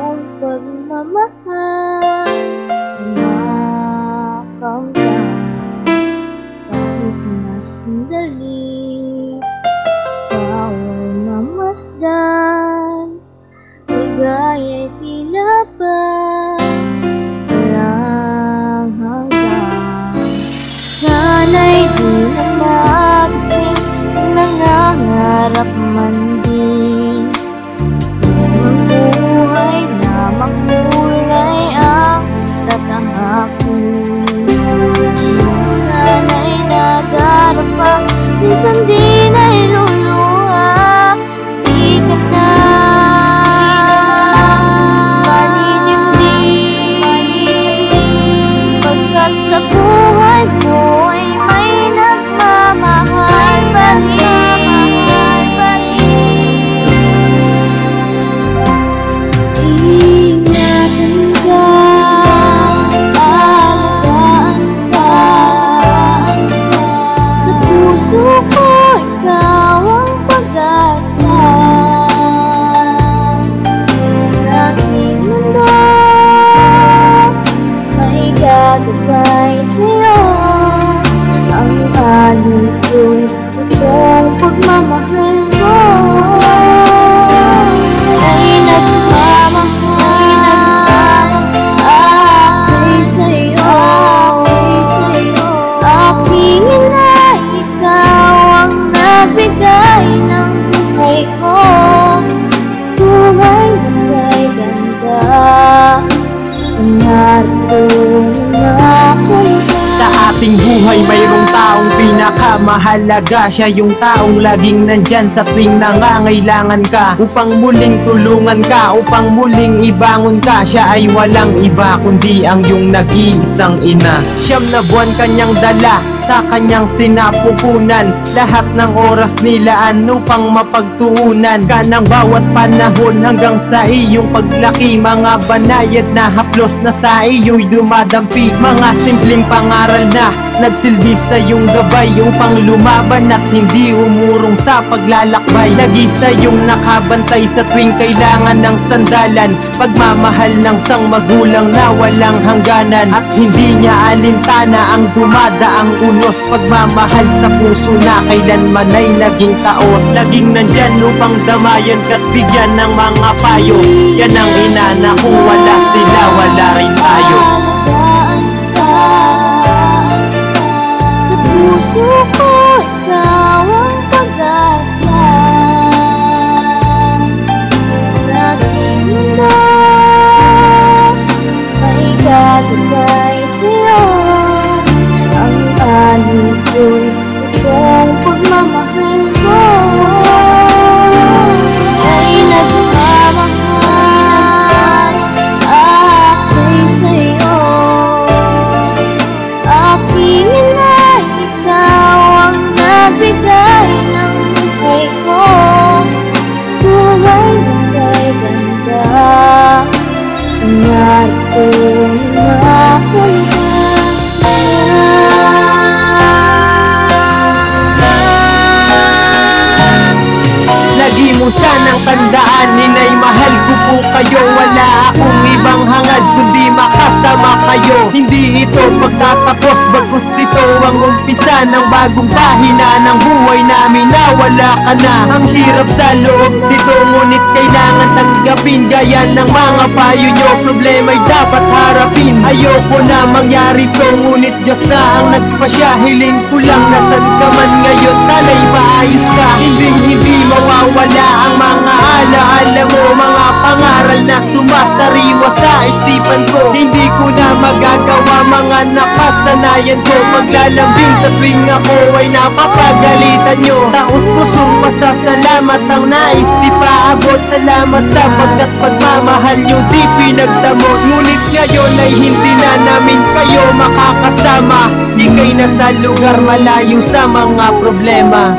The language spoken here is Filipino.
iyong pagmamahal, kumakamtan kahit na sandali. Bawal mamasdan, ligaya'y tila ba walang hanggan. Sana'y di na magising, nangangarap man din. Ang buhay na makulay ang tatahakin. Sana'y nadarapa, minsan di na'y luluha. Di ka na maninimdim, pagkat sa buhay mo ay may nagmamahal pa rin. Ingatan ka, alagaan ka. Sa puso ko ikaw ang pag-asa. Sa aking mundo may gagabay sa'yo. Ang alin ko'y totoong pagmamahal mo. Ay nagmamahal ako'y sa'yo. Aking inay, ikaw ang nagbigay ng buhay ko. Buhay na kay ganda, narito na ako. Sa ating buhay mayroong taong pinakamahalaga. Siya yung taong laging nandyan sa tuwing nangangailangan ka, upang muling tulungan ka, upang muling ibangon ka. Siya ay walang iba kundi ang iyong nag-iisang ina. Siyam na buwan kanyang dala, sa kanyang sinapupunan, lahat ng oras nilaan upang mapagtuunan ka ng bawat panahon hanggang sa iyong paglaki. Mga banayad na haplos na sa iyo'y dumadampi, mga simpleng pangaral na nagsilbi sa iyong gabay upang lumaban at hindi umurong sa paglalakbay. Lagi sa iyong nakabantay sa tuwing kailangan ng sandalan, pagmamahal ng sang magulang na walang hangganan. At hindi niya alintana ang dumadaang unos, pagmamahal sa puso na kailanman ay naging taos. Laging nandyan upang damayan ka't bigyan ng mga payo. Yan ang ina na kung wala sila, wala rin tayo. Sa puso ko ikaw ang pag-asa. Sa aking mundo may gagabay sa'yo. Ang alin ko'y totoong pagmamahal mo. Ay nagmamahal ako'y sa'yo. Aking inay, ikaw ang nagbigay ng buhay ko. Buhay na kay ganda, narito na ako na. Lagi mo sanang tandaan, ninay, mahal ko po kayo. Wala akong ibang hangad kundi makasama kayo. Hindi ito pagtatapos, bagkus ito ang umpisa ng bagong pahina ng buhay namin na wala ka na. Ang hirap sa loob nito, ngunit kailangan tanggapin. Gaya ng mga payo nyo, problema'y dapat harapin. Ayoko na mangyari to, ngunit Diyos na ang nagpasya. Hiling ko lang nasan ka man ngayon, sana'y maayos ka. Hindi mawawala ang mga alaala mo, mga pangaral na sumasariwa sa isipan ko. Hindi ko na magagawa mga nakasanayan ko, maglalambing sa tuwing ako ay napapagalitan nyo. Taos pusong pasasalamat ang nais di paabot. Salamat sapagkat pagmamahal nyo di pinagdamot. Ngunit ngayon ay hindi na namin kayo makakasama. Ika'y nasa lugar malayo sa mga problema.